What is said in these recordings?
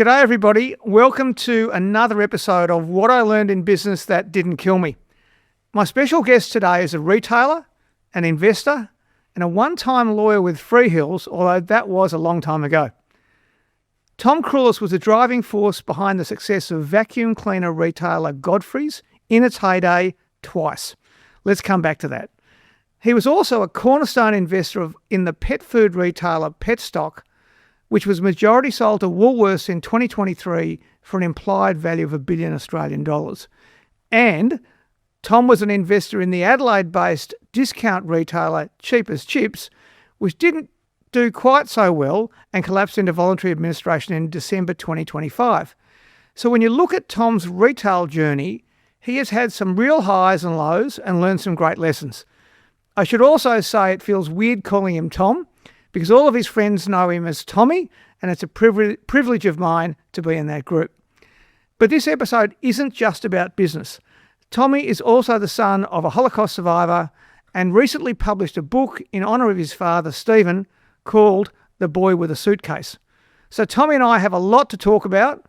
G'day everybody. Welcome to another episode of What I Learned in Business That Didn't Kill Me. My special guest today is a retailer, an investor, and a one-time lawyer with Freehills, although that was a long time ago. Tom Krulis was the driving force behind the success of vacuum cleaner retailer Godfreys in its heyday twice. Let's come back to that. He was also a cornerstone investor in the pet food retailer Petstock, which was majority sold to Woolworths in 2023 for an implied value of $1 billion Australian dollars. And Tom was an investor in the Adelaide-based discount retailer Cheap as Chips, which didn't do quite so well and collapsed into voluntary administration in December 2025. So when you look at Tom's retail journey, he has had some real highs and lows and learned some great lessons. I should also say it feels weird calling him Tom, because all of his friends know him as Tommy, and it's a privilege of mine to be in that group. But this episode isn't just about business. Tommy is also the son of a Holocaust survivor and recently published a book in honour of his father, Steven, called The Boy with a Suitcase. So Tommy and I have a lot to talk about.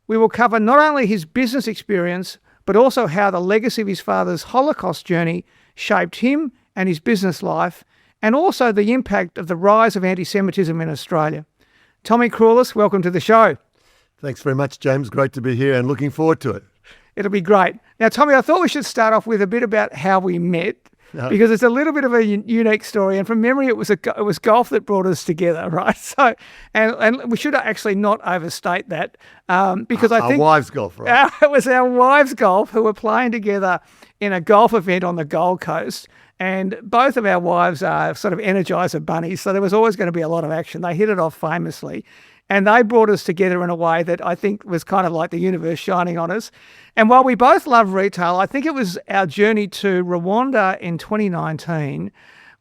We will cover not only his business experience, but also how the legacy of his father's Holocaust journey shaped him and his business life, and also the impact of the rise of anti-Semitism in Australia. Tommy Krulis, welcome to the show. Thanks very much, James. Great to be here and looking forward to it. It'll be great. Now, Tommy, I thought we should start off with a bit about how we met, because it's a little bit of a unique story. And from memory, it was golf that brought us together, right? So, and we should actually not overstate that, because I think our wives golf, right? It was our wives golf who were playing together in a golf event on the Gold Coast. And both of our wives are sort of Energizer bunnies, so there was always going to be a lot of action. They hit it off famously. And they brought us together in a way that I think was kind of like the universe shining on us. And while we both love retail, I think it was our journey to Rwanda in 2019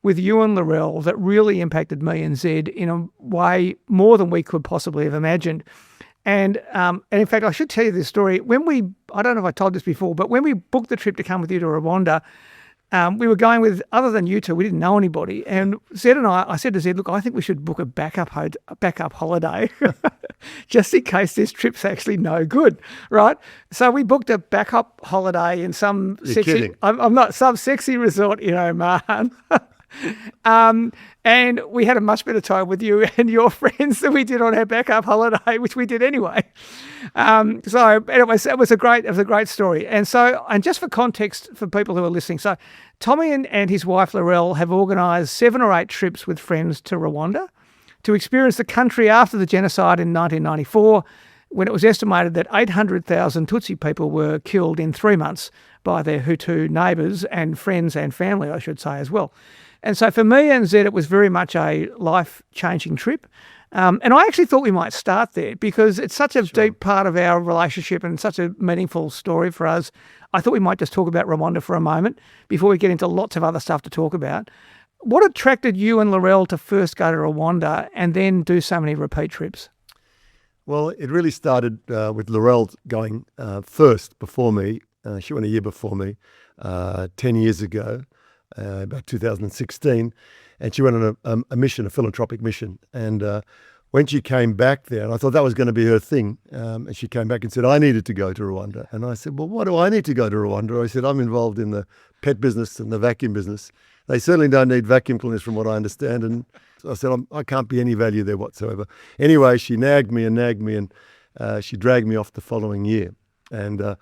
with you and Laurel that really impacted me and Zed in a way more than we could possibly have imagined. And in fact, I should tell you this story. I don't know if I told this before, but when we booked the trip to come with you to Rwanda, we were going with, other than you two, we didn't know anybody. And Zed and I said to Zed, look, I think we should book a backup holiday just in case this trip's actually no good, right? So we booked a backup holiday in some some sexy resort in Oman. And we had a much better time with you and your friends than we did on our backup holiday, which we did anyway. So anyway, it was a great story. And just for context for people who are listening, so Tommy and his wife Laurel have organised 7 or 8 trips with friends to Rwanda to experience the country after the genocide in 1994, when it was estimated that 800,000 Tutsi people were killed in 3 months by their Hutu neighbours and friends and family, I should say, as well. And so for me and Zed, it was very much a life-changing trip. And I actually thought we might start there because it's such a deep part of our relationship and such a meaningful story for us. I thought we might just talk about Rwanda for a moment before we get into lots of other stuff to talk about. What attracted you and Laurel to first go to Rwanda and then do so many repeat trips? Well, it really started with Laurel going first before me. She went a year before me, 10 years ago. About 2016, and she went on a mission, a philanthropic mission. And when she came back there, and I thought that was going to be her thing, and she came back and said, I needed to go to Rwanda. And I said, well, why do I need to go to Rwanda? I said, I'm involved in the pet business and the vacuum business. They certainly don't need vacuum cleaners from what I understand. And I said, I can't be any value there whatsoever. Anyway, she nagged me, and she dragged me off the following year. And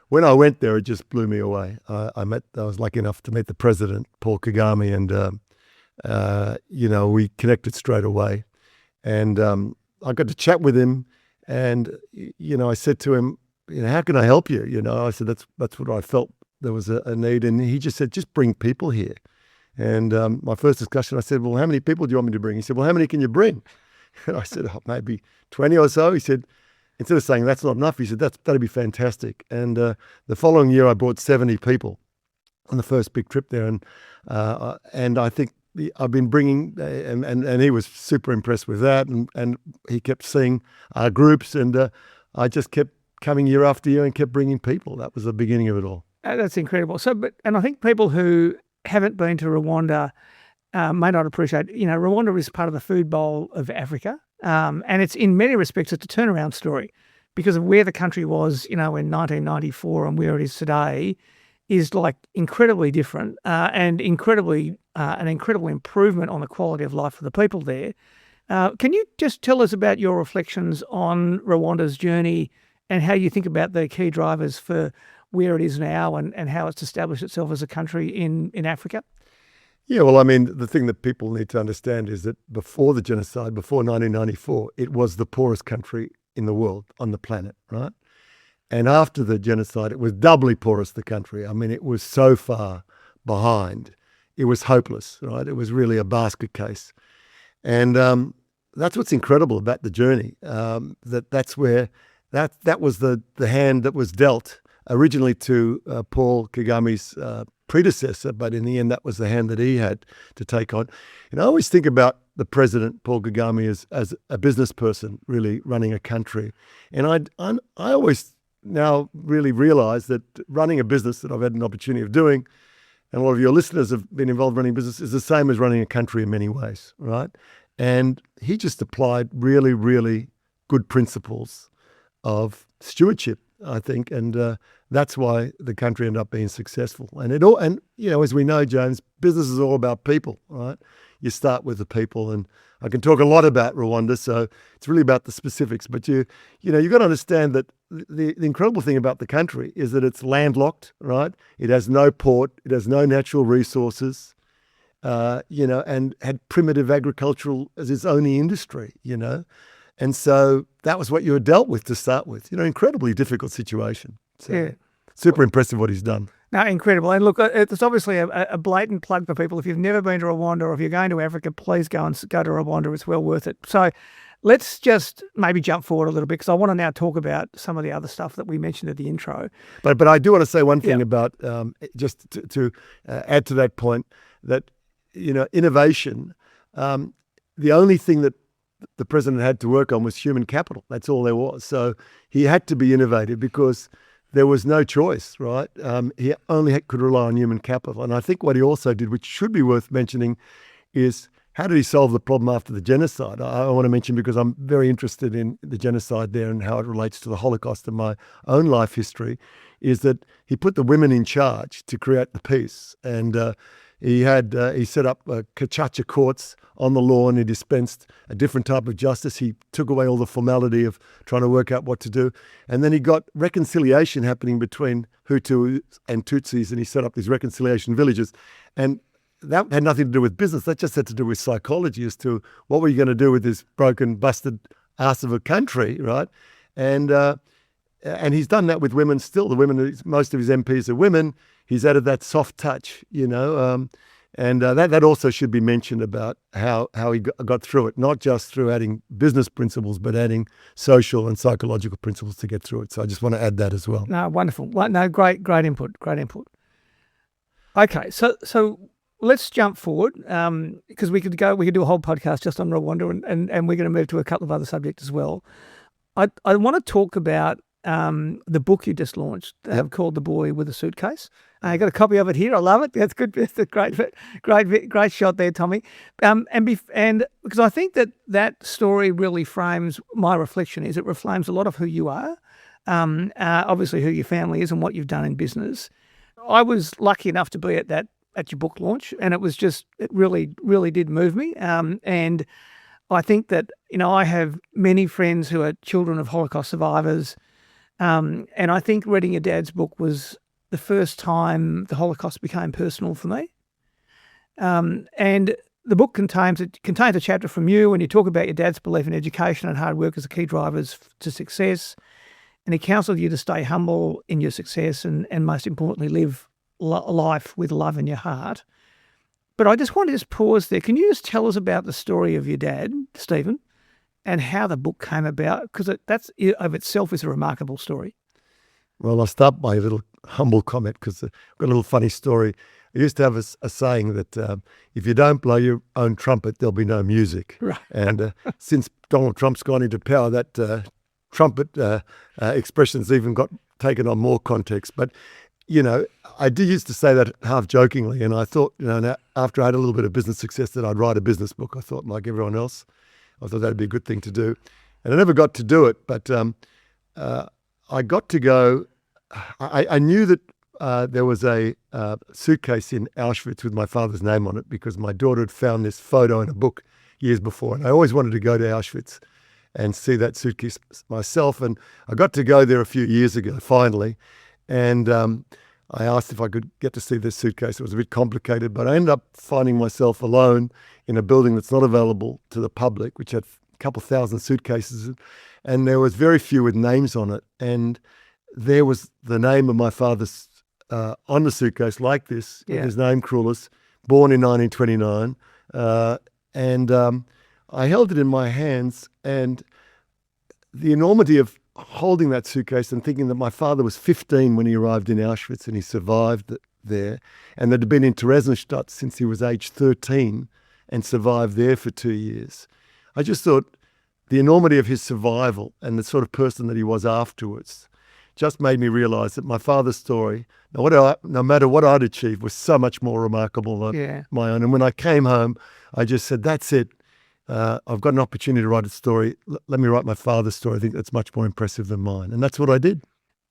when I went there, it just blew me away. I was lucky enough to meet the president, Paul Kagame, and we connected straight away. And I got to chat with him, and I said to him, how can I help you? I said that's what I felt there was a need, and he just said, just bring people here. And my first discussion, I said, well, how many people do you want me to bring? He said, well, how many can you bring? And I said, maybe 20 or so. He said, instead of saying that's not enough, he said, that'd be fantastic. And the following year, I brought 70 people on the first big trip there. And I think I've been bringing, and he was super impressed with that. And he kept seeing our groups, and I just kept coming year after year and kept bringing people. That was the beginning of it all. That's incredible. And I think people who haven't been to Rwanda may not appreciate, Rwanda is part of the food bowl of Africa. And it's in many respects, it's a turnaround story because of where the country was, in 1994 and where it is today is like incredibly different and an incredible improvement on the quality of life for the people there. Can you just tell us about your reflections on Rwanda's journey and how you think about the key drivers for where it is now and how it's established itself as a country in Africa? Yeah, well, I mean, the thing that people need to understand is that before the genocide, before 1994, it was the poorest country in the world, on the planet, right? And after the genocide, it was doubly poorest the country. I mean, it was so far behind. It was hopeless, right? It was really a basket case. And that's what's incredible about the journey, that's where that was the hand that was dealt originally to Paul Kagame's predecessor, but in the end, that was the hand that he had to take on. And I always think about the president, Paul Kagame, as a business person really running a country. And I always now really realize that running a business that I've had an opportunity of doing, and a lot of your listeners have been involved running business, is the same as running a country in many ways, right? And he just applied really, really good principles of stewardship, I think, and that's why the country ended up being successful. And as we know, James, business is all about people, right? You start with the people, and I can talk a lot about Rwanda, so it's really about the specifics. But you've got to understand that the incredible thing about the country is that it's landlocked, right? It has no port, it has no natural resources, and had primitive agricultural as its only industry, And so that was what you were dealt with to start with. Incredibly difficult situation. So, yeah. Super impressive what he's done. No, incredible. And look, it's obviously a blatant plug for people. If you've never been to Rwanda or if you're going to Africa, please go to Rwanda. It's well worth it. So let's just maybe jump forward a little bit because I want to now talk about some of the other stuff that we mentioned at the intro. But I do want to say one thing about just to add to that point that, innovation, the only thing that the president had to work on was human capital. That's all there was. So he had to be innovative because there was no choice, right? He only could rely on human capital. And I think what he also did, which should be worth mentioning, is how did he solve the problem after the genocide? I want to mention because I'm very interested in the genocide there and how it relates to the Holocaust and my own life history, is that he put the women in charge to create the peace. And he set up Kachacha courts on the lawn. He dispensed a different type of justice. He took away all the formality of trying to work out what to do. And then he got reconciliation happening between Hutus and Tutsis, and he set up these reconciliation villages. And that had nothing to do with business. That just had to do with psychology as to what were you going to do with this broken, busted ass of a country, right? And he's done that with women still. The women, most of his MPs are women. He's added that soft touch, and that also should be mentioned about how he got through it, not just through adding business principles, but adding social and psychological principles to get through it. So I just want to add that as well. No, wonderful. No, great input. Okay, so let's jump forward because we could do a whole podcast just on Rwanda, and we're going to move to a couple of other subjects as well. I want to talk about the book you just launched called The Boy with a Suitcase. I got a copy of it here. I love it. That's good. It's a great shot there, Tommy. And because I think that story really frames my reflection. It reframes a lot of who you are, obviously who your family is and what you've done in business. I was lucky enough to be at your book launch, and it really did move me. And I think that I have many friends who are children of Holocaust survivors. And I think reading your dad's book was the first time the Holocaust became personal for me. And the book contains a chapter from you, and you talk about your dad's belief in education and hard work as the key drivers to success. And he counselled you to stay humble in your success and most importantly, live life with love in your heart. But I just want to just pause there. Can you just tell us about the story of your dad, Steven, and how the book came about? Because that's of itself is a remarkable story. Well, I'll start by a little humble comment because I've got a little funny story. I used to have a saying that if you don't blow your own trumpet, there'll be no music. Right. And since Donald Trump's gone into power, that trumpet expression's even got taken on more context. But, I did used to say that half jokingly, and I thought, after I had a little bit of business success that I'd write a business book. I thought, like everyone else. I thought that'd be a good thing to do. And I never got to do it, but I got to go. I knew that there was a suitcase in Auschwitz with my father's name on it because my daughter had found this photo in a book years before. And I always wanted to go to Auschwitz and see that suitcase myself. And I got to go there a few years ago, finally. And I asked if I could get to see this suitcase. It was a bit complicated, but I ended up finding myself alone in a building that's not available to the public, which had a couple thousand suitcases. And there was very few with names on it. And there was the name of my father's on the suitcase like this. Yeah. His name, Krulis, born in 1929. I held it in my hands, and the enormity of holding that suitcase and thinking that my father was 15 when he arrived in Auschwitz and he survived there, and that had been in Theresienstadt since he was age 13 and survived there for 2 years. I just thought the enormity of his survival and the sort of person that he was afterwards just made me realize that my father's story, no matter what I'd achieved, was so much more remarkable than my own. And when I came home, I just said, that's it. I've got an opportunity to write a story. Let me write my father's story. I think that's much more impressive than mine. And that's what I did.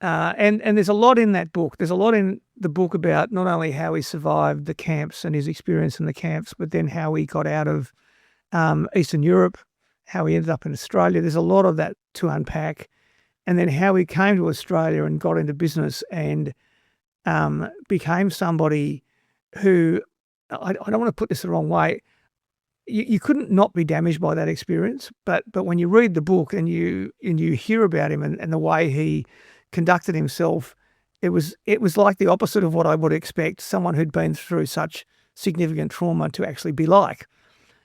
And there's a lot in that book. There's a lot in the book about not only how he survived the camps and his experience in the camps, but then how he got out of Eastern Europe, how he ended up in Australia. There's a lot of that to unpack. And then how he came to Australia and got into business and became somebody who, I don't want to put this the wrong way, you couldn't not be damaged by that experience. But when you read the book and you hear about him and the way he conducted himself, it was like the opposite of what I would expect someone who'd been through such significant trauma to actually be like.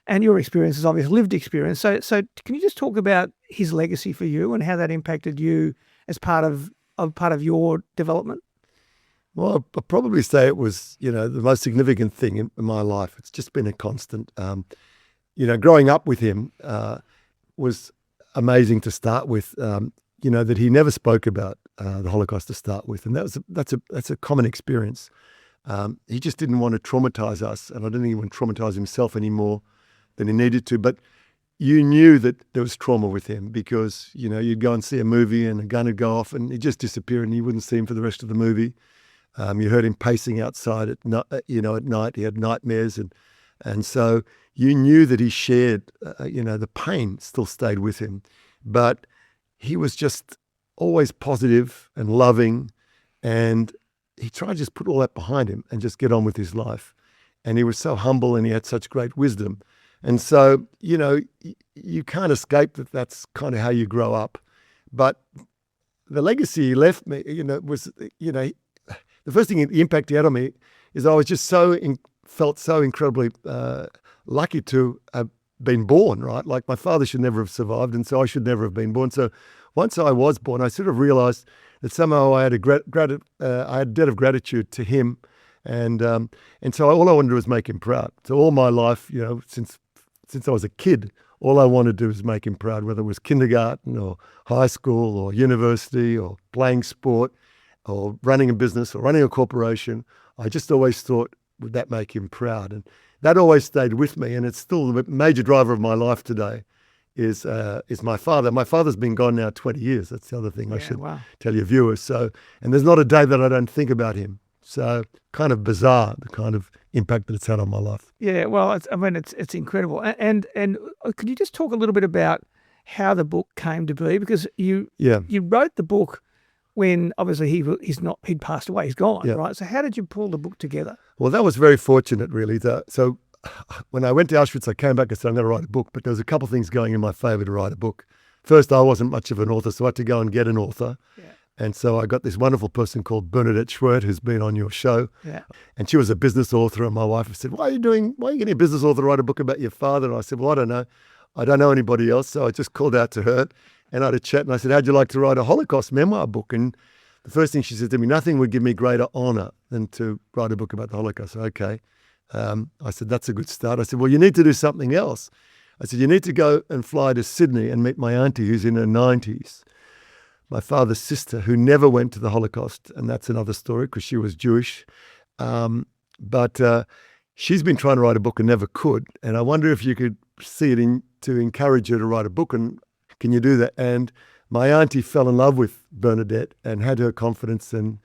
And your experience is obviously lived experience. So can you just talk about his legacy for you and how that impacted you as part of your development? Well, I'd probably say it was, the most significant thing in my life. It's just been a constant. Growing up with him was amazing to start with. That he never spoke about the Holocaust to start with, and that's a common experience. He just didn't want to traumatize us, and I don't think he wanted to traumatize himself any more than he needed to. But you knew that there was trauma with him because you'd go and see a movie and a gun would go off and he'd just disappear and you wouldn't see him for the rest of the movie. You heard him pacing outside at night. He had nightmares, and so you knew that he shared. The pain still stayed with him, but he was just always positive and loving, and he tried to just put all that behind him and just get on with his life. And he was so humble, and he had such great wisdom. And so you can't escape that. That's kind of how you grow up. But the legacy he left me, was the first thing, the impact he had on me is I was just felt so incredibly lucky to have been born, right? Like my father should never have survived, and so I should never have been born. So once I was born, I sort of realized that somehow I had a debt of gratitude to him, and so all I wanted to do was make him proud. So all my life, since I was a kid, all I wanted to do was make him proud, whether it was kindergarten or high school or university or playing sport or running a business or running a corporation. I just always thought, would that make him proud? And that always stayed with me, and it's still the major driver of my life today is my father. My father's been gone now 20 years. That's the other thing I should tell your viewers. So, and there's not a day that I don't think about him. So kind of bizarre, the kind of impact that it's had on my life. Yeah, well, it's incredible. And could you just talk a little bit about how the book came to be? Because you wrote the book when obviously he'd passed away, he's gone, right? So how did you pull the book together? Well, that was very fortunate, really. So when I went to Auschwitz, I came back and said, I'm going to write a book, but there was a couple of things going in my favor to write a book. First, I wasn't much of an author, so I had to go and get an author. Yeah. And so I got this wonderful person called Bernadette Schwert, who's been on your show. Yeah. And she was a business author, and my wife said, why are you getting a business author to write a book about your father? And I said, well, I don't know. I don't know anybody else. So I just called out to her and I had a chat, and I said, how'd you like to write a Holocaust memoir book? And the first thing she said to me, nothing would give me greater honor than to write a book about the Holocaust. Okay. I said, that's a good start. I said, well, you need to do something else. I said, you need to go and fly to Sydney and meet my auntie who's in her 90s, my father's sister, who never went to the Holocaust. And that's another story because she was Jewish. But she's been trying to write a book and never could. And I wonder if you could see it to encourage her to write a book. And can you do that? And my auntie fell in love with Bernadette and had her confidence, and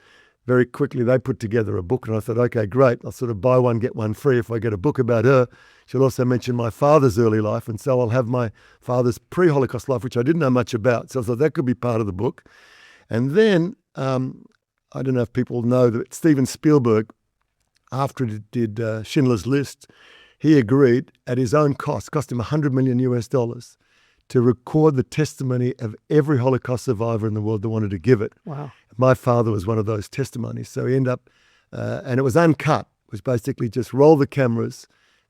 very quickly they put together a book. And I thought, okay, great. I'll sort of buy one, get one free if I get a book about her. She'll also mention my father's early life. And so I'll have my father's pre-Holocaust life, which I didn't know much about. So I thought that could be part of the book. And then, I don't know if people know that Steven Spielberg, after it did Schindler's List, he agreed at his own cost him $100 million to record the testimony of every Holocaust survivor in the world that wanted to give it. Wow. My father was one of those testimonies. So he ended up, and it was uncut. It was basically just roll the cameras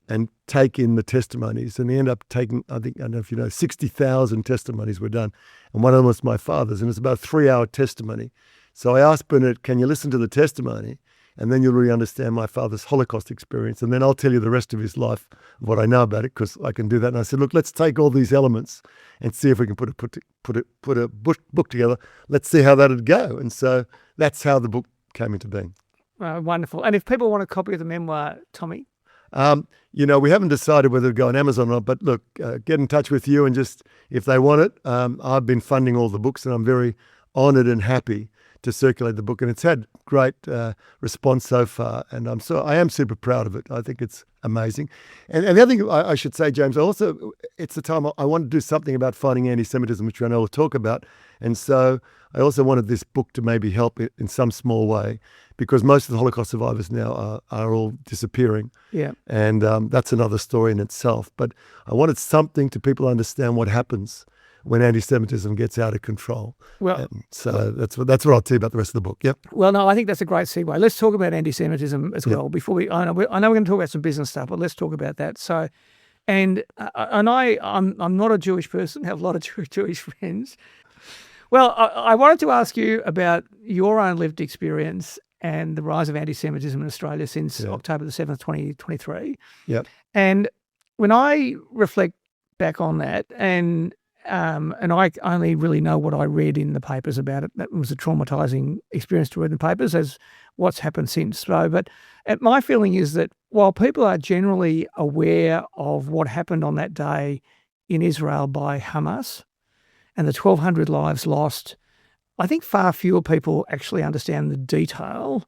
and take in the testimonies. And he ended up taking, I don't know if you know, 60,000 testimonies were done. And one of them was my father's, and it's about a 3-hour testimony. So I asked Bernadette, can you listen to the testimony? And then you'll really understand my father's Holocaust experience. And then I'll tell you the rest of his life, what I know about it, because I can do that. And I said, look, let's take all these elements and see if we can put a book together. Let's see how that'd go. And so that's how the book came into being. Wonderful. And if people want a copy of the memoir, Tommy? We haven't decided whether to go on Amazon or not, but look, get in touch with you and just, if they want it, I've been funding all the books and I'm very honoured and happy to circulate the book, and it's had great response so far, and I am super proud of it. I think it's amazing. And the other thing I should say, James, it's the time I want to do something about fighting anti-Semitism, which I know we'll talk about, and so I also wanted this book to maybe help it in some small way, because most of the Holocaust survivors now are all disappearing. Yeah. And that's another story in itself. But I wanted something to people understand what happens when anti-Semitism gets out of control. Well, so that's what I'll tell you about the rest of the book. Yep. Well, no, I think that's a great segue. Let's talk about anti-Semitism as well. Before I know we're going to talk about some business stuff, but let's talk about that. So, I'm not a Jewish person. Have a lot of Jewish friends. Well, I wanted to ask you about your own lived experience and the rise of anti-Semitism in Australia since October the 7th, 2023. Yep. And when I reflect back on that, and I only really know what I read in the papers about it. That was a traumatizing experience to read in the papers, as what's happened since. So, but my feeling is that while people are generally aware of what happened on that day in Israel by Hamas and the 1,200 lives lost, I think far fewer people actually understand the detail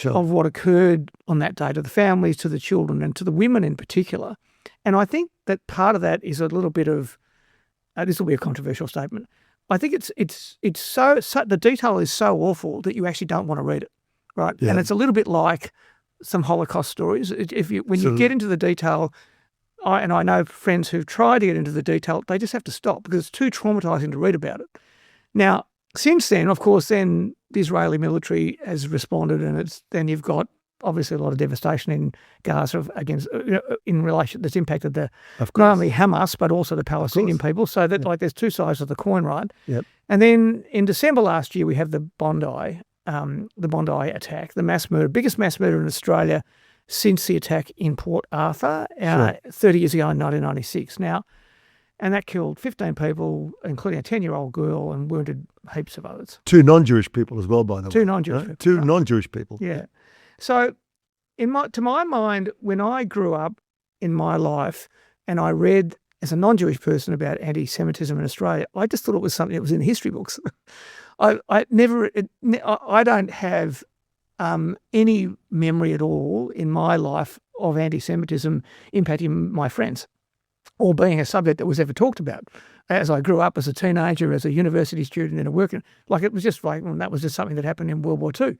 of what occurred on that day to the families, to the children, and to the women in particular. And I think that part of that is a little bit of this will be a controversial statement. I think it's so the detail is so awful that you actually don't want to read it, right? Yeah. And it's a little bit like some Holocaust stories. When you get into the detail, I know friends who've tried to get into the detail, they just have to stop because it's too traumatizing to read about it. Now, since then, of course, the Israeli military has responded, and then you've got obviously a lot of devastation in Gaza in relation that's impacted not only Hamas but also the Palestinian people. So that there's two sides of the coin, right? Yep. And then in December last year we have the Bondi attack, biggest mass murder in Australia since the attack in Port Arthur 30 years ago in 1996. Now, and that killed 15 people, including a 10-year-old girl, and wounded heaps of others. 2 non-Jewish people as well, by the way. 2 non-Jewish people. 2 non-Jewish people. Yeah. So, to my mind, when I grew up in my life and I read as a non-Jewish person about anti-Semitism in Australia, I just thought it was something that was in history books. I don't have any memory at all in my life of anti-Semitism impacting my friends or being a subject that was ever talked about. As I grew up as a teenager, as a university student, and it was just that was just something that happened in World War II.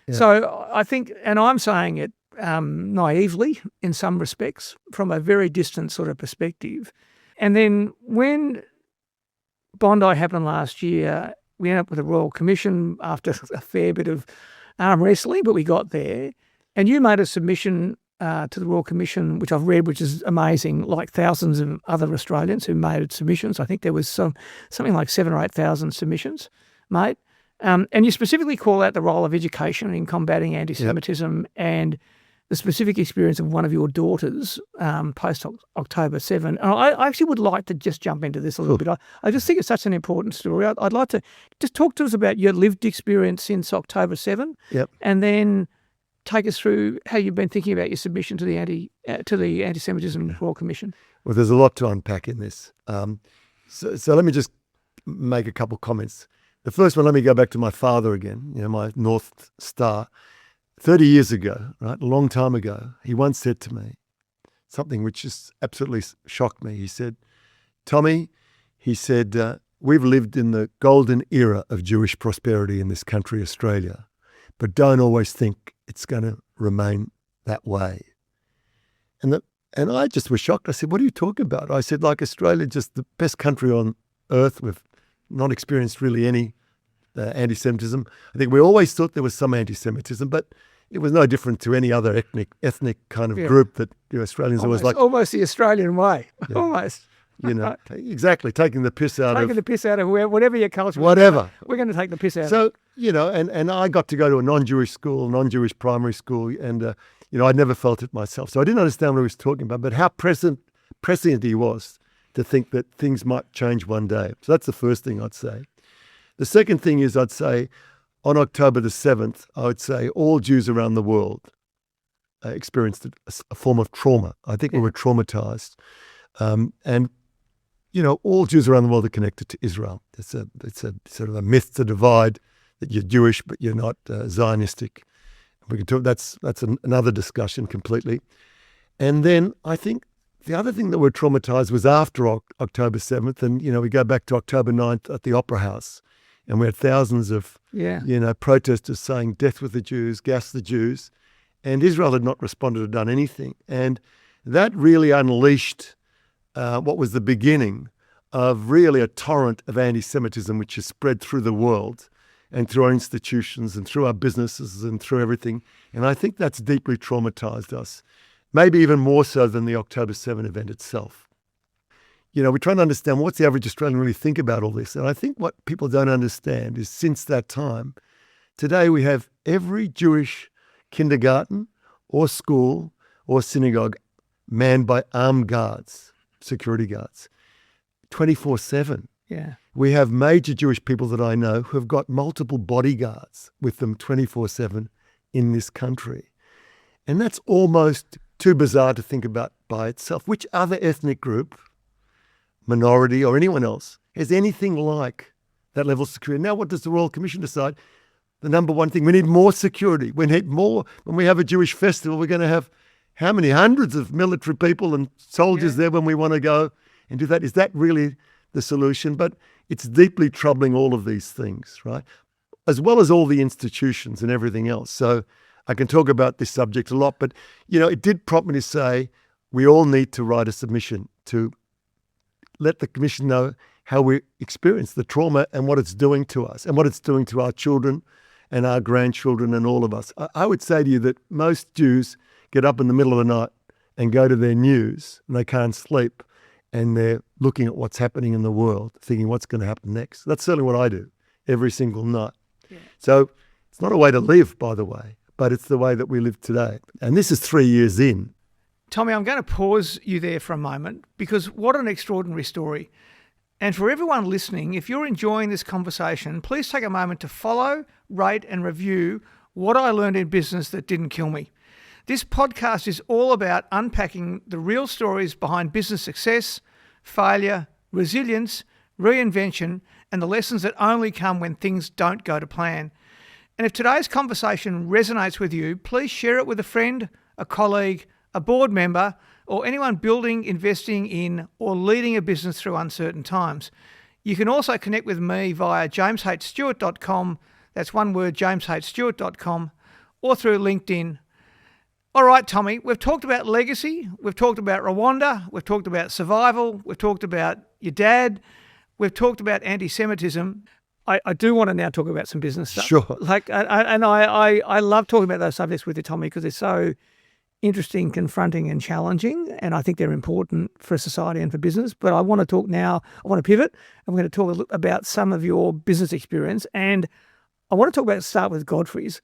Yeah. So I think, and I'm saying it naively in some respects, from a very distant sort of perspective. And then when Bondi happened last year, we ended up with a Royal Commission after a fair bit of arm wrestling, but we got there. And you made a submission to the Royal Commission, which I've read, which is amazing, like thousands of other Australians who made submissions. I think there was something like 7,000 or 8,000 submissions made. And you specifically call out the role of education in combating anti-Semitism and the specific experience of one of your daughters post-October 7. And I actually would like to just jump into this a little bit. I just think it's such an important story. I'd like to just talk to us about your lived experience since October 7 and then take us through how you've been thinking about your submission to the Anti-Semitism Royal Commission? Well, there's a lot to unpack in this. So let me just make a couple comments. The first one, let me go back to my father again, my North Star. 30 years ago, right, a long time ago, he once said to me something which just absolutely shocked me. He said, Tommy, he said, we've lived in the golden era of Jewish prosperity in this country, Australia, but don't always think it's going to remain that way. And I just was shocked. I said, what are you talking about? I said, like Australia, just the best country on earth. We've not experienced really any anti-Semitism. I think we always thought there was some anti-Semitism, but it was no different to any other ethnic kind of group that Australians always like. Almost the Australian way, almost. Exactly, taking the piss out of whatever your culture. Whatever. We're going to take the piss out. So, and I got to go to a non-Jewish school, non-Jewish primary school, and, I'd never felt it myself. So I didn't understand what he was talking about, but how prescient he was to think that things might change one day. So that's the first thing I'd say. The second thing is I'd say on October the 7th, I would say all Jews around the world experienced a form of trauma. I think we were traumatized. And all Jews around the world are connected to Israel. It's a sort of a myth to divide that you're Jewish, but you're not Zionistic. We can talk. That's another discussion completely. And then I think the other thing that we're traumatized was after October 7th, and we go back to October 9th at the Opera House, and we had thousands of protesters saying "Death with the Jews, gas the Jews," and Israel had not responded or done anything, and that really unleashed what was the beginning of really a torrent of anti-Semitism which has spread through the world and through our institutions and through our businesses and through everything. And I think that's deeply traumatized us, maybe even more so than the October 7 event itself. We're trying to understand what's the average Australian really think about all this. And I think what people don't understand is since that time, today we have every Jewish kindergarten or school or synagogue manned by armed guards, security guards, 24/7. Yeah. We have major Jewish people that I know who have got multiple bodyguards with them 24/7 in this country. And that's almost too bizarre to think about by itself. Which other ethnic group, minority or anyone else, has anything like that level of security? Now, what does the Royal Commission decide? The number one thing, we need more security. We need more. When we have a Jewish festival, we're going to have how many hundreds of military people and soldiers there when we want to go and do that? Is that really the solution? But it's deeply troubling, all of these things, right? As well as all the institutions and everything else. So I can talk about this subject a lot, but, it did prompt me to say we all need to write a submission to let the Commission know how we experience the trauma and what it's doing to us and what it's doing to our children and our grandchildren and all of us. I would say to you that most Jews get up in the middle of the night and go to their news and they can't sleep and they're looking at what's happening in the world, thinking what's going to happen next. That's certainly what I do every single night. Yeah. So it's not a way to live, by the way, but it's the way that we live today. And this is 3 years in. Tommy, I'm going to pause you there for a moment because what an extraordinary story. And for everyone listening, if you're enjoying this conversation, please take a moment to follow, rate and review What I Learned in Business That Didn't Kill Me. This podcast is all about unpacking the real stories behind business success, failure, resilience, reinvention, and the lessons that only come when things don't go to plan. And if today's conversation resonates with you, please share it with a friend, a colleague, a board member, or anyone building, investing in, or leading a business through uncertain times. You can also connect with me via jameshstewart.com, that's one word, jameshstewart.com, or through LinkedIn. All right, Tommy, we've talked about legacy, we've talked about Rwanda, we've talked about survival, we've talked about your dad, we've talked about anti-Semitism. I do want to now talk about some business stuff. Sure. I love talking about those subjects with you, Tommy, because they're so interesting, confronting and challenging, and I think they're important for society and for business. But I want to talk now, I want to pivot. I'm going to talk about some of your business experience, and I want to start with Godfreys.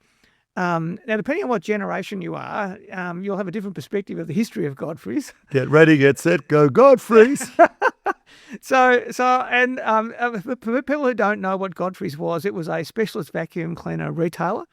Now, depending on what generation you are, you'll have a different perspective of the history of Godfreys. Get ready, get set, go Godfreys. For people who don't know what Godfreys was, it was a specialist vacuum cleaner retailer.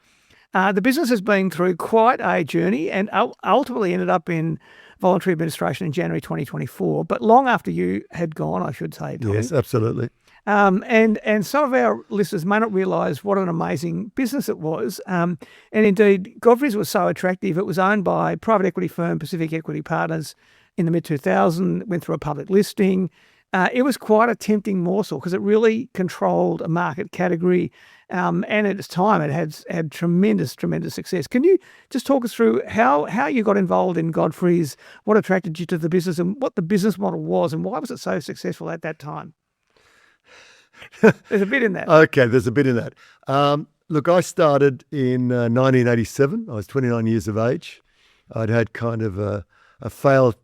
The business has been through quite a journey and ultimately ended up in voluntary administration in January 2024, but long after you had gone, I should say, Tommy. Yes, absolutely. And some of our listeners may not realise what an amazing business it was. And indeed, Godfreys was so attractive. It was owned by private equity firm Pacific Equity Partners in the mid-2000s, went through a public listing. It was quite a tempting morsel because it really controlled a market category. And at its time, it had tremendous success. Can you just talk us through how you got involved in Godfreys, what attracted you to the business and what the business model was and why was it so successful at that time? There's a bit in that. Okay, there's a bit in that. Look, I started in 1987. I was 29 years of age. I'd had kind of a failed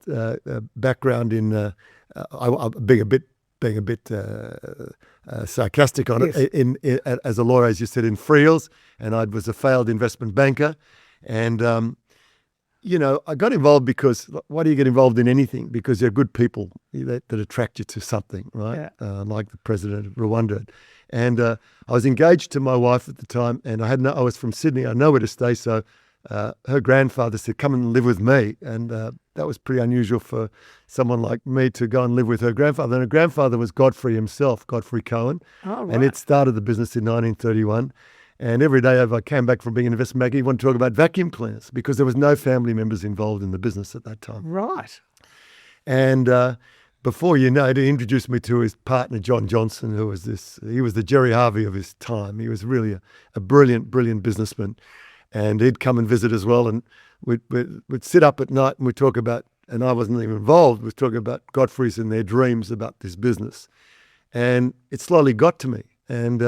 background in, being a bit sarcastic on it, Yes. in as a lawyer, as you said, in Freehills, and I was a failed investment banker. And, I got involved because, why do you get involved in anything? Because they're good people that attract you to something, right? Yeah. Like the president of Rwanda. And I was engaged to my wife at the time, and I was from Sydney. I had nowhere to stay, so her grandfather said, come and live with me. And that was pretty unusual for someone like me to go and live with her grandfather. And her grandfather was Godfrey himself, Godfrey Cohen. Oh, right. And it started the business in 1931. And every day I came back from being an investment banker, he wanted to talk about vacuum cleaners because there was no family members involved in the business at that time. Right. And before you know it, he introduced me to his partner, John Johnson, he was the Jerry Harvey of his time. He was really a brilliant businessman. And he'd come and visit as well. And we'd sit up at night and we'd talk about, and I wasn't even involved, we'd talk about Godfreys and their dreams about this business. And it slowly got to me. And,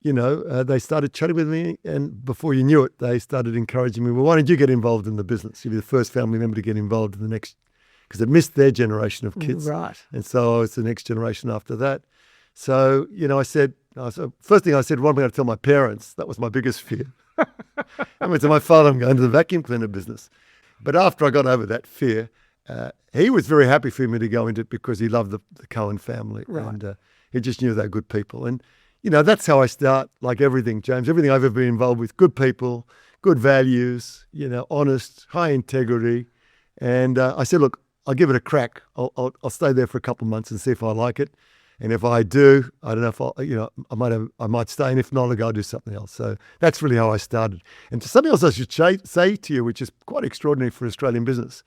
they started chatting with me. And before you knew it, they started encouraging me, well, why don't you get involved in the business? You'll be the first family member to get involved in the next, because it missed their generation of kids. Right. And so I was the next generation after that. So, first thing I said, what am I going to tell my parents? That was my biggest fear. I went to my father, I'm going to the vacuum cleaner business. But after I got over that fear, he was very happy for me to go into it because he loved the Cohen family. Right. And he just knew they're good people. And, that's how I start, like everything, James. Everything I've ever been involved with, good people, good values, honest, high integrity. And I said, look, I'll give it a crack. I'll stay there for a couple of months and see if I like it. And if I do, I don't know if I might stay, and if not, I'll go do something else. So that's really how I started. And something else I should say to you, which is quite extraordinary for Australian business.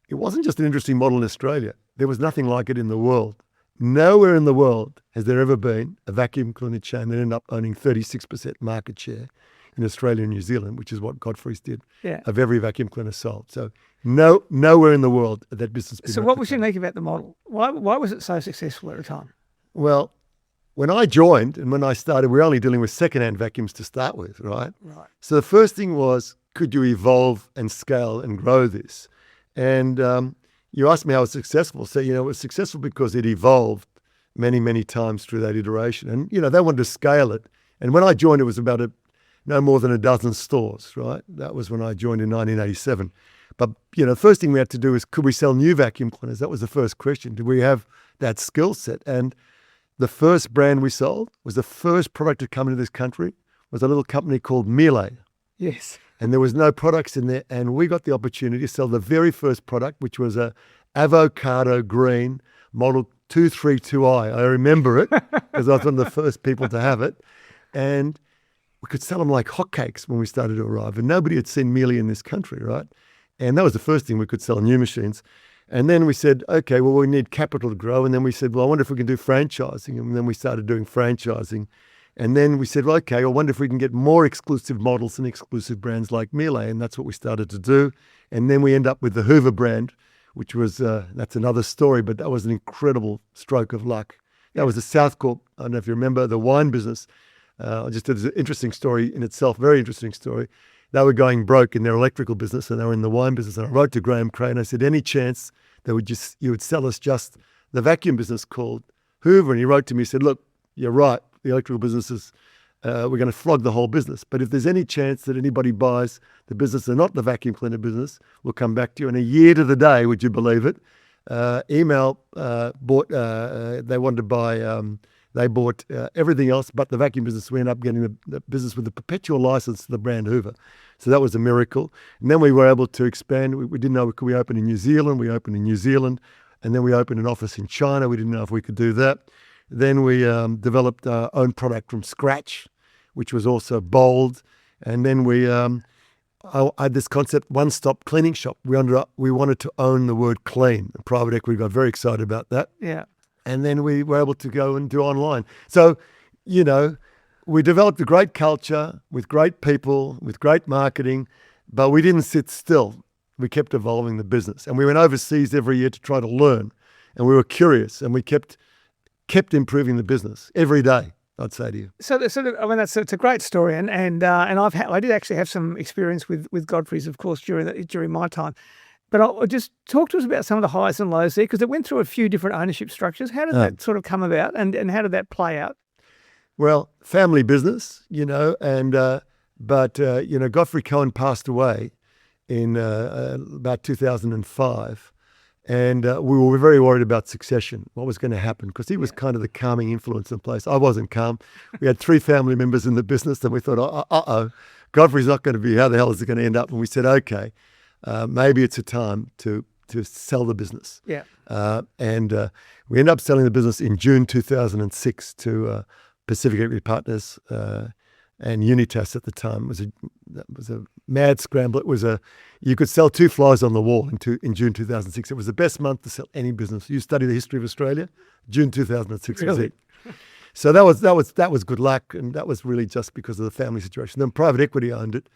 It wasn't just an interesting model in Australia. There was nothing like it in the world. Nowhere in the world has there ever been a vacuum cleaner chain that ended up owning 36% market share in Australia and New Zealand, which is what Godfreys did, of every vacuum cleaner sold. So nowhere in the world that business. So what was unique about the model? Why was it so successful at the time? Well, when I joined and when I started, we were only dealing with second-hand vacuums to start with, right? Right. So the first thing was, could you evolve and scale and grow this? And you asked me how it was successful. So, it was successful because it evolved many, many times through that iteration. And, they wanted to scale it. And when I joined, it was about no more than a dozen stores, right? That was when I joined in 1987. But, the first thing we had to do is, could we sell new vacuum cleaners? That was the first question. Did we have that skill set? And the first brand we sold was the first product to come into this country was a little company called Miele. Yes. And there was no products in there. And we got the opportunity to sell the very first product, which was a avocado green model 232i. I remember it because I was one of the first people to have it. And we could sell them like hotcakes when we started to arrive. And nobody had seen Miele in this country, right? And that was the first thing we could sell, new machines. And then we said, okay, well, we need capital to grow. And then we said, well, I wonder if we can do franchising. And then we started doing franchising. And then we said, well, okay, I wonder if we can get more exclusive models and exclusive brands like Miele. And that's what we started to do. And then we end up with the Hoover brand, which was, that's another story, but that was an incredible stroke of luck. That was a South Corp, I don't know if you remember, the wine business. Just an interesting story in itself, very interesting story. They were going broke in their electrical business and they were in the wine business. And I wrote to Graham Cray and I said, any chance that you would sell us just the vacuum business called Hoover? And he wrote to me, he said, look, you're right. The electrical businesses, we're going to flog the whole business. But if there's any chance that anybody buys the business and not the vacuum cleaner business, we'll come back to you. And a year to the day, would you believe it, they wanted to buy They bought everything else but the vacuum business. We ended up getting the business with the perpetual license to the brand Hoover. So that was a miracle. And then we were able to expand. We didn't know, could we open in New Zealand? We opened in New Zealand. And then we opened an office in China. We didn't know if we could do that. Then we developed our own product from scratch, which was also bold. And then I had this concept, one-stop cleaning shop. We wanted to own the word clean. And private equity got very excited about that. Yeah. And then we were able to go and do online. So, we developed a great culture with great people, with great marketing, but we didn't sit still. We kept evolving the business. And we went overseas every year to try to learn. And we were curious, and we kept improving the business every day, I'd say to you. So it's a great story, and I did actually have some experience with Godfreys, of course, during my time. But I'll just talk to us about some of the highs and lows there, because it went through a few different ownership structures. How did that sort of come about, and how did that play out? Well, family business, but Godfrey Cohen passed away in about 2005. And we were very worried about succession, what was going to happen, because he was kind of the calming influence in the place. I wasn't calm. We had 3 family members in the business, and we thought, Godfrey's not going to be, how the hell is it going to end up? And we said, okay, maybe it's a time to sell the business. Yeah. And we ended up selling the business in June 2006 to Pacific Equity Partners and Unitas at the time. That was a mad scramble. You could sell 2 flies on the wall in June 2006. It was the best month to sell any business. You study the history of Australia, June 2006 was it. So that was good luck, and that was really just because of the family situation. Then private equity owned it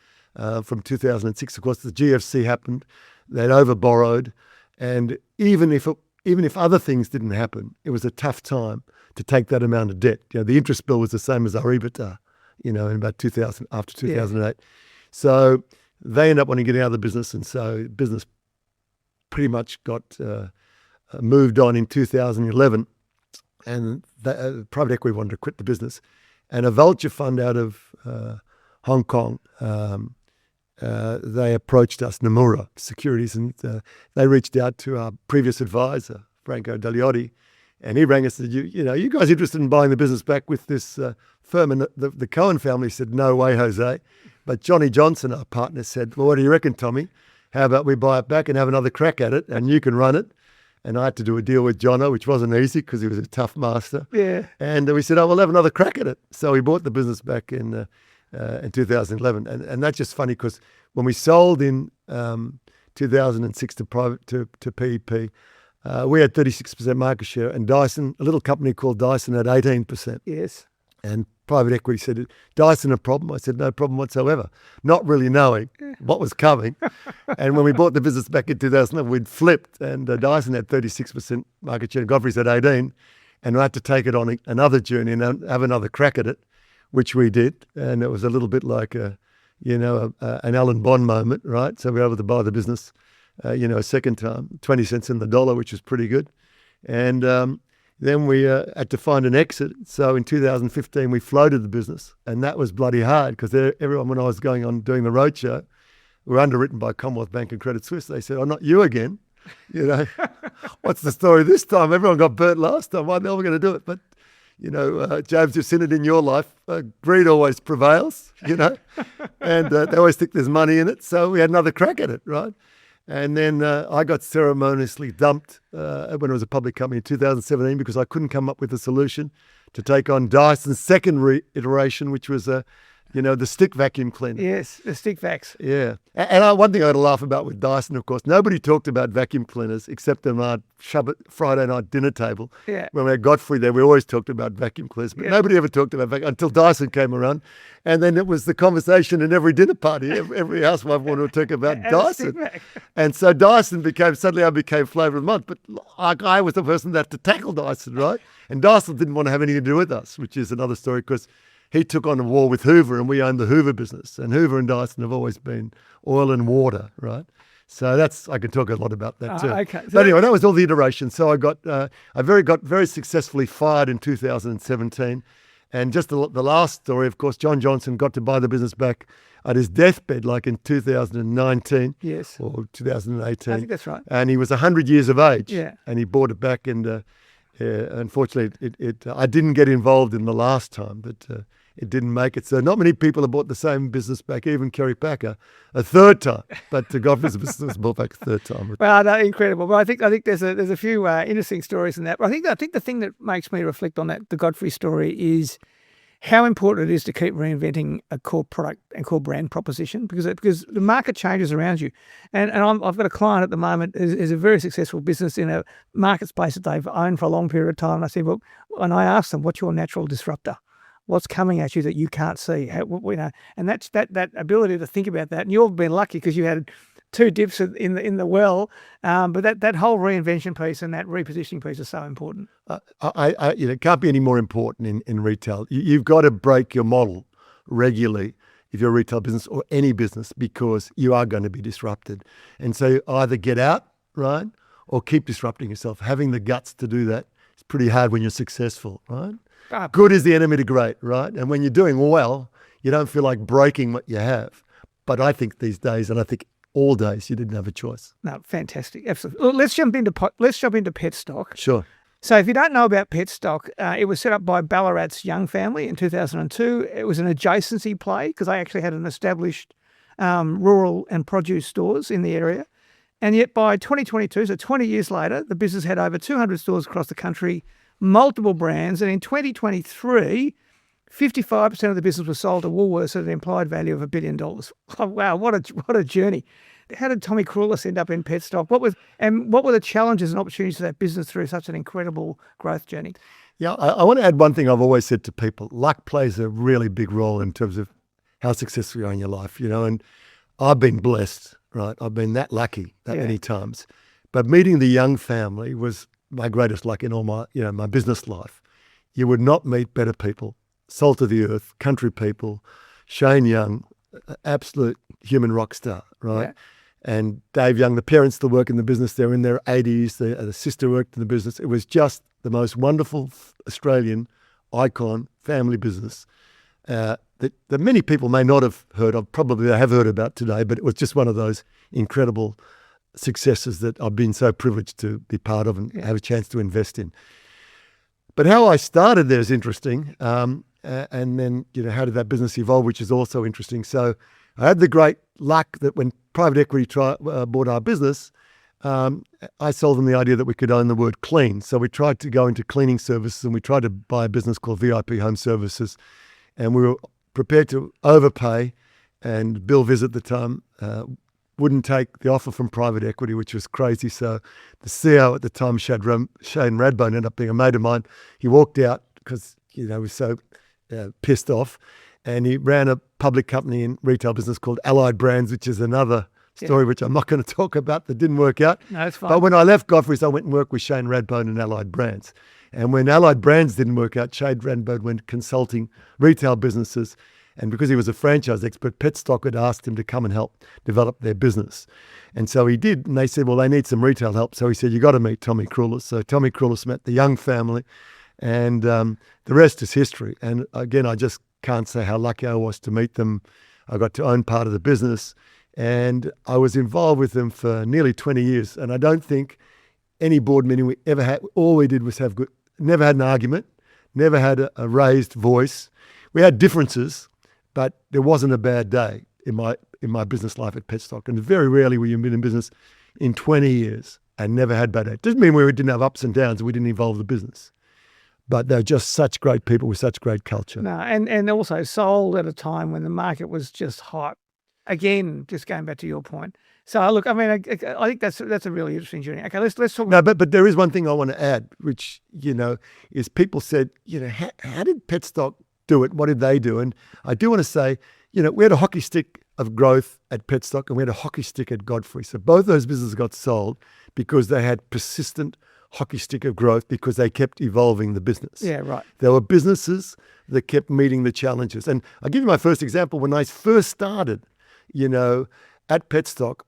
from 2006. Of course, the GFC happened. They'd overborrowed, and even if other things didn't happen, it was a tough time to take that amount of debt. The interest bill was the same as our EBITDA, in about 2000, after 2008. Yeah. So they ended up wanting to get out of the business, and so business pretty much got moved on in 2011, and private equity wanted to quit the business, and a vulture fund out of Hong Kong, they approached us, Nomura Securities, and they reached out to our previous advisor, Franco Dagliotti, and he rang us and said, you guys interested in buying the business back with this firm? And the Cohen family said, no way, Jose. But Johnny Johnson, our partner, said, well, what do you reckon, Tommy? How about we buy it back and have another crack at it, and you can run it? And I had to do a deal with Jono, which wasn't easy because he was a tough master. Yeah. And we said, we'll have another crack at it. So we bought the business back in 2011. And that's just funny because when we sold in 2006 to PEP, we had 36% market share, and Dyson, a little company called Dyson, had 18%. Yes. And private equity said, Dyson a problem? I said, no problem whatsoever, not really knowing what was coming. And when we bought the business back in 2011, we'd flipped, and Dyson had 36% market share, and Godfreys had 18%, and we had to take it on another journey and have another crack at it, which we did. And it was a little bit like an Alan Bond moment, right? So we were able to buy the business, a second time, 20 cents in the dollar, which was pretty good. And then we had to find an exit. So in 2015, we floated the business, and that was bloody hard because everyone, when I was going on doing the roadshow, we were underwritten by Commonwealth Bank and Credit Suisse. They said, not you again. What's the story this time? Everyone got burnt last time. Why the hell are we going to do it? But, James, you've seen it in your life. Greed always prevails, and they always think there's money in it. So we had another crack at it, right? And then I got ceremoniously dumped when it was a public company in 2017 because I couldn't come up with a solution to take on Dyson's second iteration, which was the stick vacuum cleaner. Yes, the stick vacs. Yeah. And one thing I had to laugh about with Dyson, of course, nobody talked about vacuum cleaners except on our Friday night dinner table. Yeah. When we had Godfrey there, we always talked about vacuum cleaners, but nobody ever talked about vacuum until Dyson came around. And then it was the conversation in every dinner party. Every housewife wanted to talk about Dyson. And so Dyson became flavour of the month. But I was the person that had to tackle Dyson, right? And Dyson didn't want to have anything to do with us, which is another story because he took on a war with Hoover, and we owned the Hoover business. And Hoover and Dyson have always been oil and water, right? So I can talk a lot about that too. Okay. So but anyway, that was all the iterations. So I got very successfully fired in 2017. And just the last story, of course, John Johnson got to buy the business back at his deathbed, like in 2019. Yes. Or 2018. I think that's right. And he was 100 years of age. Yeah. And he bought it back, and Yeah, unfortunately, I didn't get involved in the last time, but it didn't make it. So not many people have bought the same business back, even Kerry Packer, a third time. But the Godfreys business was bought back a third time. Well, no, incredible. But I think there's a few interesting stories in that. But I think the thing that makes me reflect on that the Godfrey story is how important it is to keep reinventing a core product and core brand proposition because the market changes around you. And I've got a client at the moment is a very successful business in a market space that they've owned for a long period of time. And I said, well, and I asked them, what's your natural disruptor? What's coming at you that you can't see? And that's that ability to think about that. And you've been lucky because you had two dips in the well, but that whole reinvention piece and that repositioning piece is so important. It can't be any more important in retail. You've got to break your model regularly if you're a retail business or any business because you are going to be disrupted. And so either get out, right, or keep disrupting yourself. Having the guts to do that is pretty hard when you're successful, right? Good is the enemy to great, right? And when you're doing well, you don't feel like breaking what you have. But I think these days, and I think all days, you didn't have a choice. No, fantastic, absolutely. Well, let's jump into Petstock. Sure. So if you don't know about Petstock, it was set up by Ballarat's Young family in 2002. It was an adjacency play because they actually had an established rural and produce stores in the area. And yet by 2022, so 20 years later, the business had over 200 stores across the country, multiple brands. And in 2023, 55% of the business was sold to Woolworths at an implied value of $1 billion. Oh, wow, what a journey. How did Tommy Krulis end up in Petstock? What were the challenges and opportunities for that business through such an incredible growth journey? Yeah, I want to add one thing I've always said to people. Luck plays a really big role in terms of how successful you are in your life, and I've been blessed, right? I've been that lucky many times. But meeting the Young family was my greatest luck in all my, my business life. You would not meet better people. Salt of the earth, country people, Shane Young, absolute human rock star, right? Yeah. And Dave Young, the parents still work in the business. They're in their 80s. The sister worked in the business. It was just the most wonderful Australian icon family business that many people may not have heard of. Probably they have heard about today, but it was just one of those incredible successes that I've been so privileged to be part of and have a chance to invest in. But how I started there is interesting. And then, how did that business evolve, which is also interesting. So I had the great luck that when private equity bought our business, I sold them the idea that we could own the word clean. So we tried to go into cleaning services and we tried to buy a business called VIP Home Services. And we were prepared to overpay. And Bill Viz at the time wouldn't take the offer from private equity, which was crazy. So the CEO at the time, Shane Radbone, ended up being a mate of mine. He walked out because, he was so pissed off. And he ran a public company in retail business called Allied Brands, which is another story which I'm not going to talk about that didn't work out. No, it's fine. But when I left Godfreys, I went and worked with Shane Radbone and Allied Brands. And when Allied Brands didn't work out, Shane Radbone went consulting retail businesses. And because he was a franchise expert, Petstock had asked him to come and help develop their business. And so he did. And they said, well, they need some retail help. So he said, you got to meet Tommy Krulis. So Tommy Krulis met the Young family. And the rest is history. And again, I just can't say how lucky I was to meet them. I got to own part of the business. And I was involved with them for nearly 20 years. And I don't think any board meeting we ever had, all we did was never had an argument, never had a raised voice. We had differences, but there wasn't a bad day in my business life at Petstock. And very rarely were you been in business in 20 years and never had bad days. Doesn't mean we didn't have ups and downs. We didn't evolve the business. But they're just such great people with such great culture. No, and also sold at a time when the market was just hot. Again, just going back to your point. So look, I mean, I think that's a really interesting journey. Okay, let's talk. No, but there is one thing I want to add, which is people said, how did Petstock do it? What did they do? And I do want to say, we had a hockey stick of growth at Petstock and we had a hockey stick at Godfrey. So both those businesses got sold because they had persistent hockey stick of growth because they kept evolving the business. Yeah, right. There were businesses that kept meeting the challenges. And I'll give you my first example. When I first started, at Petstock,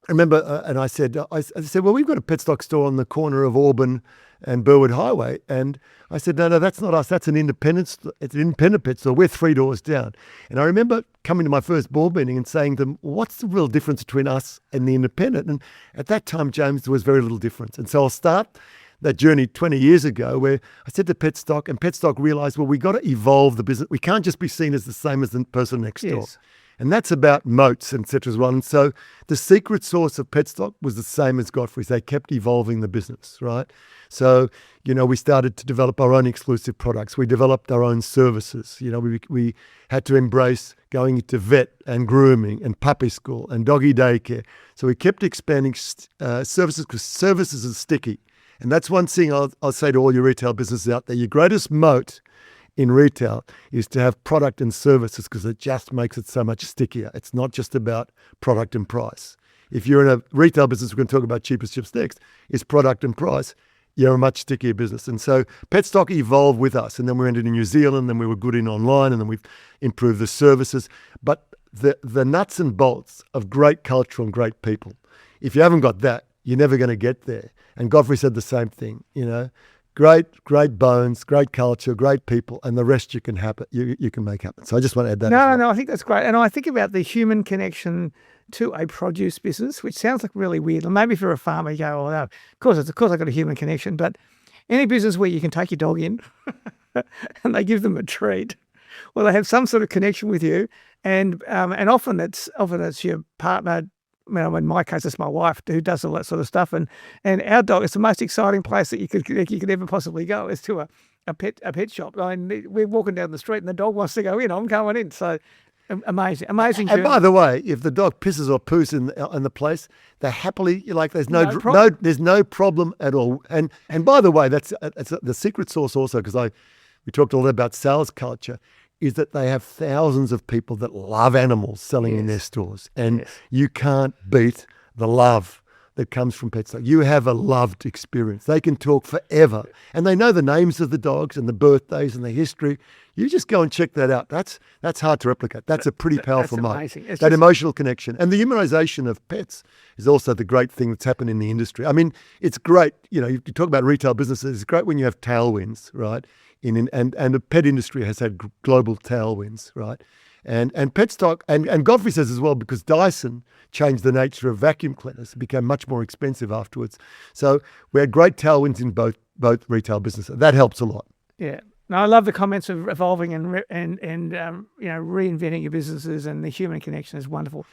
I remember, and I said, well, we've got a Petstock store on the corner of Auburn and Burwood Highway. And I said, no, that's not us. That's an independent, it's an independent pet store. We're 3 doors down. And I remember coming to my first board meeting and saying to them, what's the real difference between us and the independent? And at that time, James, there was very little difference. And so I'll start that journey 20 years ago where I said to Petstock, and Petstock realized, well, we got to evolve the business. We can't just be seen as the same as the person next door. Yes. And that's about moats, et cetera, as well. And so the secret sauce of Petstock was the same as Godfreys. They kept evolving the business, right? So, we started to develop our own exclusive products. We developed our own services. We had to embrace going into vet and grooming and puppy school and doggy daycare. So we kept expanding services because services are sticky. And that's one thing I'll say to all your retail businesses out there. Your greatest moat in retail is to have product and services because it just makes it so much stickier. It's not just about product and price. If you're in a retail business, we're going to talk about cheapest chips next, is product and price. You're a much stickier business. And so Petstock evolved with us. And then we ended in New Zealand, then we were good in online, and then we've improved the services. But the nuts and bolts of great culture and great people, if you haven't got that, you're never going to get there. And Godfrey said the same thing, Great bones, great culture, great people, and the rest you can make happen. So I just want to add that. No, I think that's great. And I think about the human connection to a produce business, which sounds like really weird. And maybe if you're a farmer, you go, no, of course I've got a human connection. But any business where you can take your dog in and they give them a treat, or they have some sort of connection with you, and often it's your partner. In my case, it's my wife who does all that sort of stuff, and our dog. It's the most exciting place that you could ever possibly go is to a pet shop. I mean, we're walking down the street and the dog wants to go in. I'm going in. So amazing. And by the way, if the dog pisses or poos in the place, they happily there's no problem at all. And by the way, that's the secret sauce also because we talked a lot about sales culture. Is that they have thousands of people that love animals selling in their stores. And you can't beat the love that comes from Petstock. You have a loved experience. They can talk forever. And they know the names of the dogs and the birthdays and the history. You just go and check that out. That's hard to replicate. That's a pretty powerful moat. That emotional connection. And the humanization of pets is also the great thing that's happened in the industry. I mean, it's great. You talk about retail businesses. It's great when you have tailwinds, right? And the pet industry has had global tailwinds, right? And Petstock, and Godfrey says as well, because Dyson changed the nature of vacuum cleaners. It became much more expensive afterwards. So we had great tailwinds in both retail businesses. That helps a lot. Yeah. No, I love the comments of evolving and reinventing your businesses, and the human connection is wonderful.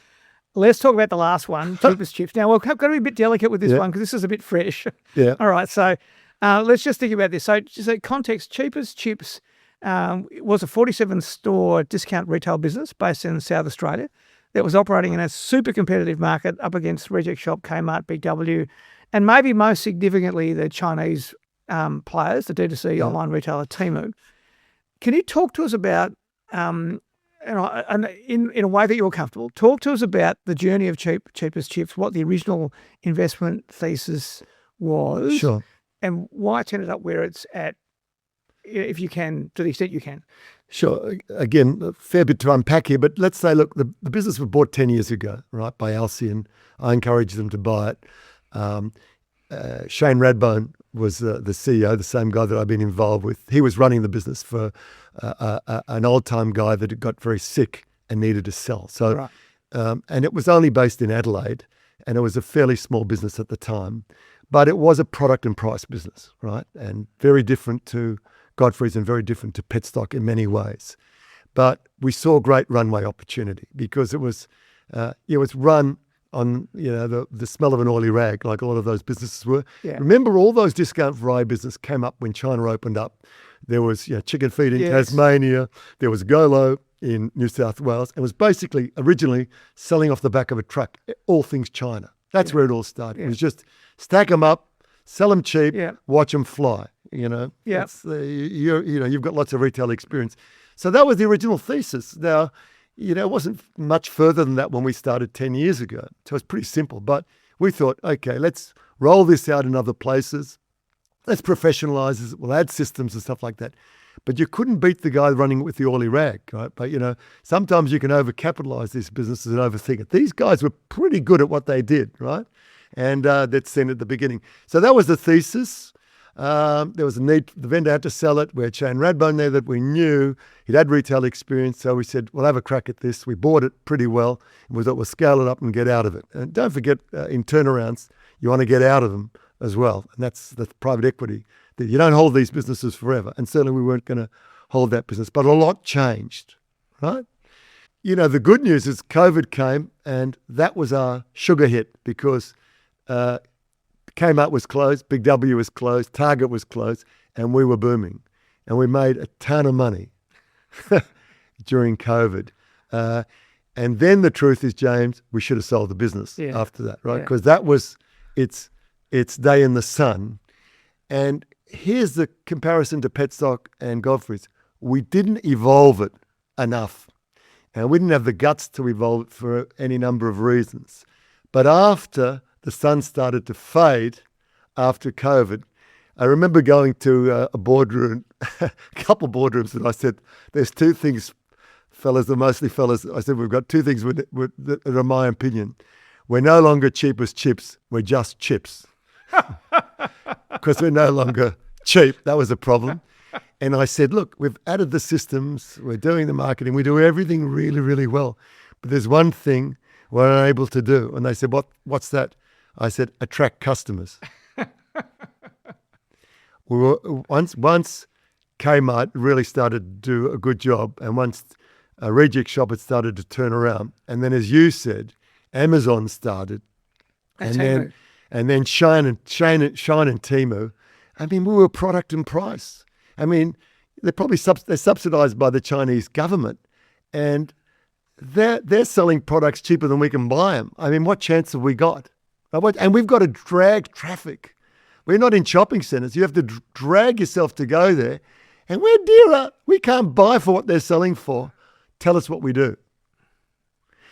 Let's talk about the last one, cheapest chips. Now, we've got to be a bit delicate with this one because this is a bit fresh. Yeah. All right, so let's just think about this. So context, cheapest chips was a 47-store discount retail business based in South Australia that was operating in a super competitive market up against Reject Shop, Kmart, Big W, and maybe most significantly the Chinese players, the D2C online retailer Temu. Can you talk to us about, and in a way that you're comfortable, talk to us about the journey of cheapest chips, what the original investment thesis was, sure, and why it's ended up where it's at, if you can, to the extent you can. Sure. Again, a fair bit to unpack here, but let's say, look, the business was bought 10 years ago, right, by Alcyon. I encouraged them to buy it. Shane Radbone was the CEO, the same guy that I've been involved with. He was running the business for an old-time guy that had got very sick and needed to sell. So, right. And it was only based in Adelaide, and it was a fairly small business at the time. But it was a product and price business, right? And very different to Godfreys and very different to Petstock in many ways. But we saw great runway opportunity because it was run on the smell of an oily rag, like a lot of those businesses were. Yeah. Remember, all those discount variety business came up when China opened up. There was Chicken Feed in Tasmania. There was Golo in New South Wales. It was basically originally selling off the back of a truck, all things China. That's where it all started. It was just stack them up, sell them cheap, watch them fly. You've got lots of retail experience. So that was the original thesis. Now, it wasn't much further than that when we started 10 years ago. So it's pretty simple. But we thought, okay, let's roll this out in other places. Let's professionalize it. We'll add systems and stuff like that. But you couldn't beat the guy running it with the oily rag, right? But, sometimes you can overcapitalize these businesses and overthink it. These guys were pretty good at what they did, right? And that's seen at the beginning. So that was the thesis. There was a need, the vendor had to sell it. We had Shane Radbone there that we knew. He'd had retail experience. So we said, we'll have a crack at this. We bought it pretty well. And we thought we'll scale it up and get out of it. And don't forget, in turnarounds, you want to get out of them as well. And that's private equity. That you don't hold these businesses forever. And certainly we weren't going to hold that business. But a lot changed, right? You know, the good news is COVID came and that was our sugar hit because Kmart was closed, Big W was closed, Target was closed, and we were booming. And we made a ton of money during COVID. And then the truth is, James, we should have sold the business after that, right? Because that was its day in the sun. And here's the comparison to Petstock and Godfreys. We didn't evolve it enough. And we didn't have the guts to evolve it for any number of reasons. But after the sun started to fade after COVID, I remember going to a boardroom, a couple of boardrooms, and I said, there's two things, fellas, they're mostly fellas. I said, we've got two things that are my opinion. We're no longer cheap as chips. We're just chips. Because we're no longer cheap. That was a problem. And I said, look, we've added the systems. We're doing the marketing. We do everything really, really well. But there's one thing we're unable to do. And they said, what's that? I said, attract customers. We were once Kmart really started to do a good job, and once a reject shop had started to turn around, and then as you said, Amazon started, and then Shine and Temu. I mean, we were product and price. I mean, they're subsidized by the Chinese government, and they're selling products cheaper than we can buy them. I mean, what chance have we got? And we've got to drag traffic. We're not in shopping centres. You have to drag yourself to go there. And we're dearer. We can't buy for what they're selling for. Tell us what we do.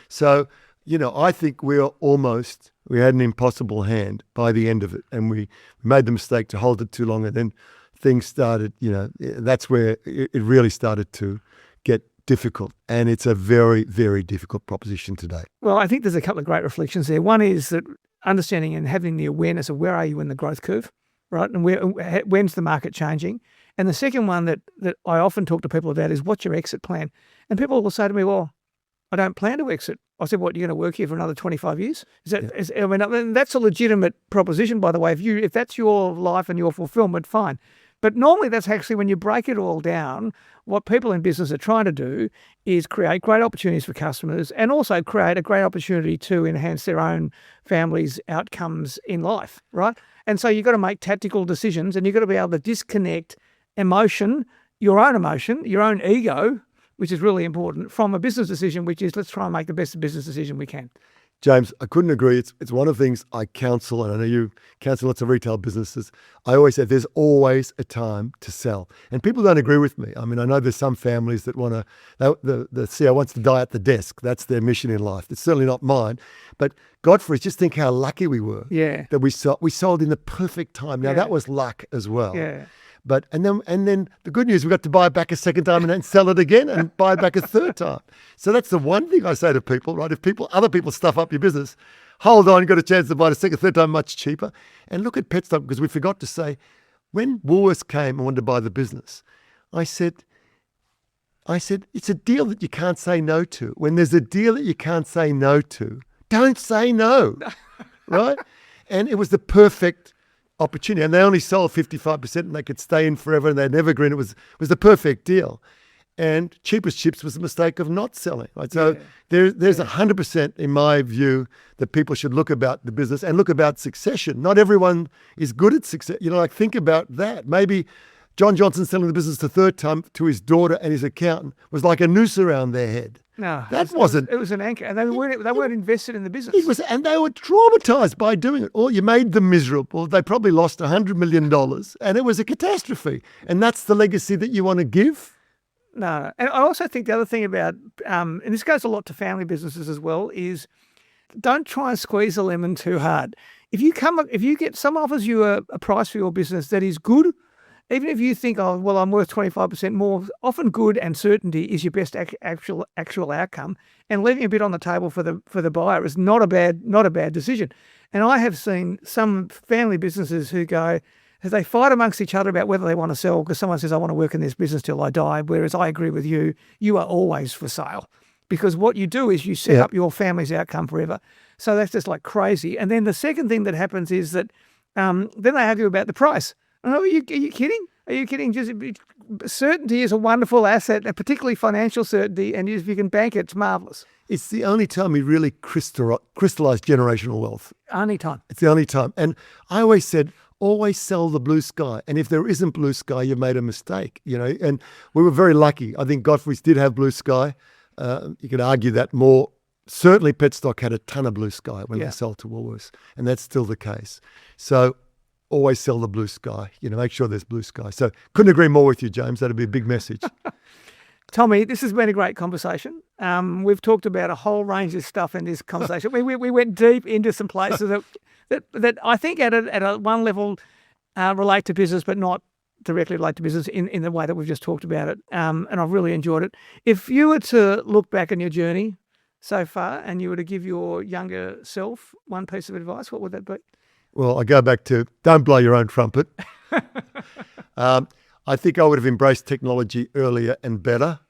So, you know, I think we had an impossible hand by the end of it. And we made the mistake to hold it too long. And then things started, you know, that's where it really started to get difficult. And it's a very, very difficult proposition today. Well, I think there's a couple of great reflections there. One is that understanding and having the awareness of where are you in the growth curve, right? And when's the market changing? And the second one that I often talk to people about is what's your exit plan? And people will say to me, well, I don't plan to exit. I said, what, you're going to work here for another 25 years? And that's a legitimate proposition, by the way. If that's your life and your fulfillment, fine. But normally that's actually when you break it all down, what people in business are trying to do is create great opportunities for customers and also create a great opportunity to enhance their own family's outcomes in life, right? And so you've got to make tactical decisions and you've got to be able to disconnect emotion, your own ego, which is really important, from a business decision, which is let's try and make the best business decision we can. James, I couldn't agree. It's one of the things I counsel, and I know you counsel lots of retail businesses. I always say there's always a time to sell. And people don't agree with me. I mean, I know there's some families that want to, the CEO wants to die at the desk. That's their mission in life. It's certainly not mine. But Godfreys, just think how lucky we were that we sold in the perfect time. Now, that was luck as well. Yeah. But and then the good news, we got to buy it back a second time and then sell it again and buy it back a third time. So that's the one thing I say to people, right? If other people stuff up your business, hold on, you got a chance to buy it a second, third time much cheaper. And look at Petstock, because we forgot to say, when Woolworths came and wanted to buy the business, I said, it's a deal that you can't say no to. When there's a deal that you can't say no to, don't say no, right? And it was the perfect opportunity, and they only sold 55% and they could stay in forever and they'd never green. It was the perfect deal. And cheapest chips was the mistake of not selling. Right? So there's 100% in my view that people should look about the business and look about succession. Not everyone is good at success. You know, like think about that. Maybe John Johnson selling the business the third time to his daughter and his accountant was like a noose around their head. No, that wasn't. It was an anchor, and they weren't invested in the business. And they were traumatized by doing it. Or you made them miserable. They probably lost $100 million, and it was a catastrophe. And that's the legacy that you want to give. No, and I also think the other thing about, and this goes a lot to family businesses as well, is don't try and squeeze the lemon too hard. If someone offers you a price for your business that is good. Even if you think, oh, well, I'm worth 25% more, often good and certainty is your best actual outcome. And leaving a bit on the table for the buyer is not a bad decision. And I have seen some family businesses who they fight amongst each other about whether they want to sell because someone says, I want to work in this business till I die. Whereas I agree with you, you are always for sale. Because what you do is you set up your family's outcome forever. So that's just like crazy. And then the second thing that happens is that then they argue about the price. Oh, are you kidding? Are you kidding? Just certainty is a wonderful asset, and particularly financial certainty. And if you can bank it, it's marvelous. It's the only time we really crystallise generational wealth. Only time. It's the only time. And I always said, always sell the blue sky. And if there isn't blue sky, you've made a mistake, And we were very lucky. I think Godfreys did have blue sky. You could argue that more. Certainly Petstock had a ton of blue sky when they sold to Woolworths. And that's still the case. So always sell the blue sky. Make sure there's blue sky. So couldn't agree more with you, James. That'd be a big message. Tommy, this has been a great conversation. We've talked about a whole range of stuff in this conversation. we went deep into some places that I think at a one level relate to business, but not directly relate to business in the way that we've just talked about it. And I've really enjoyed it. If you were to look back on your journey so far and you were to give your younger self one piece of advice, what would that be? Well, I go back to don't blow your own trumpet. I think I would have embraced technology earlier and better.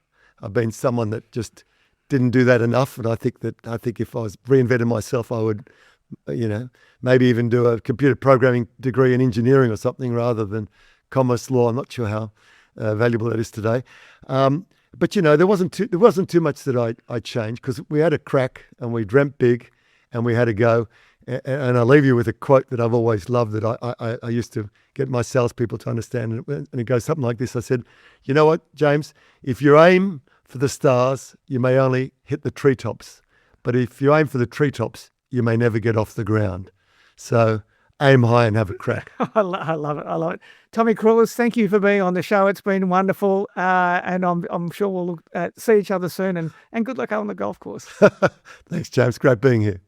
I've been someone that just didn't do that enough. And I think if I was reinventing myself, I would, maybe even do a computer programming degree in engineering or something rather than commerce law. I'm not sure how valuable that is today. But there wasn't too much that I changed because we had a crack and we dreamt big and we had a go. And I'll leave you with a quote that I've always loved that I used to get my salespeople to understand. And it goes something like this. I said, you know what, James, if you aim for the stars, you may only hit the treetops. But if you aim for the treetops, you may never get off the ground. So aim high and have a crack. I love it. I love it. Tommy Krulis, thank you for being on the show. It's been wonderful. And I'm sure we'll see each other soon. And good luck on the golf course. Thanks, James. Great being here.